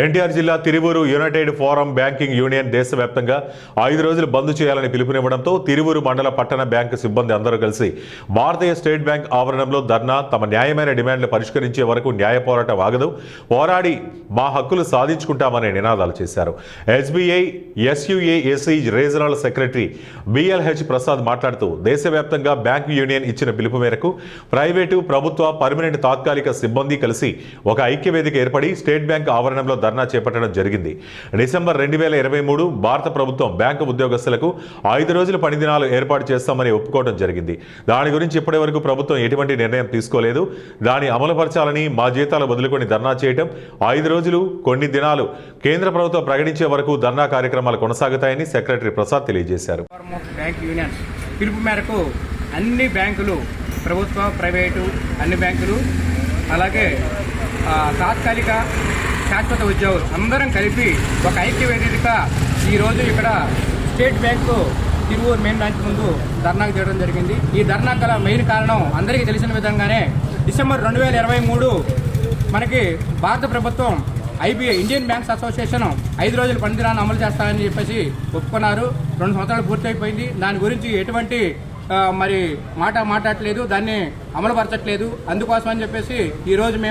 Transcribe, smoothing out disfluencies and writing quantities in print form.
ఎన్టీఆర్ జిల్లా Tiruvuru United forum banking union దేశవ్యాప్తంగా 5 రోజులు బంద్ చేయాలని పిలుపునివ్వడంతో తిరువూరు మండల పట్టణ బ్యాంకు సిబ్బంది అందరూ కలిసి భారతీయ స్టేట్ బ్యాంక్ ఆవరణంలో ధర్నా తమ న్యాయమైన డిమాండ్లు పరిష్కరించే వరకు న్యాయ పోరాటం ఆగదు, పోరాడి మా హక్కులు సాధించుకుంటామనే నినాదాలు చేశారు. ఎస్బీఐ ఎస్యుఏఎస్సి రీజనల్ సెక్రటరీ బిఎల్హెచ్ ప్రసాద్ మాట్లాడుతూ దేశవ్యాప్తంగా బ్యాంకు యూనియన్ ఇచ్చిన పిలుపు మేరకు ప్రైవేటు, ప్రభుత్వ, పర్మనెంట్ తాత్కాలిక సిబ్బంది కలిసి ఒక ఐక్యవేదిక ఏర్పడి స్టేట్ బ్యాంక్ ఆవరణంలో ధర్నా చేపట్టడం జరిగింది. డిసెంబర్ 2023 భారత ప్రభుత్వం బ్యాంకు ఉద్యోగస్తులకు 5 రోజుల పని దినాలు ఏర్పాటు చేస్తామని ఒప్పుకోవడం జరిగింది. దాని గురించి ఇప్పటి వరకు ప్రభుత్వం ఎటువంటి నిర్ణయం తీసుకోలేదు. దాన్ని అమలుపరచాలని మా జీతాలు వదులుకొని ధర్నా చేయడం, 5 రోజులు కొన్ని దినాలు కేంద్ర ప్రభుత్వం ప్రకటించే వరకు ధర్నా కార్యక్రమాలు కొనసాగుతాయని సెక్రటరీ ప్రసాద్ తెలియజేశారు. పిలుపు మేరకు అన్ని బ్యాంకులు, ప్రభుత్వ, ప్రైవేటు అన్ని బ్యాంకులు, అలాగే తాత్కాలిక, శాశ్వత ఉద్యోగులు అందరం కలిపి ఒక ఐక్యవేదిక ఈరోజు ఇక్కడ state bank Tiruvuru main branch ముందు ధర్నాకు చేయడం జరిగింది. ఈ ధర్నా గల మెయిన్ కారణం అందరికీ తెలిసిన విధంగానే డిసెంబర్ 2023 మనకి భారత ప్రభుత్వం ఇండియన్ బ్యాంక్స్ అసోసియేషన్ 5 రోజుల పని దినాన్ని అమలు చేస్తామని చెప్పేసి ఒప్పుకున్నారు. 2 సంవత్సరాలు పూర్తయిపోయింది. దాని గురించి ఎటువంటి మాట్లాడట్లేదు, దాన్ని అమలుపరచట్లేదు. అందుకోసం అని చెప్పేసి ఈరోజు మేము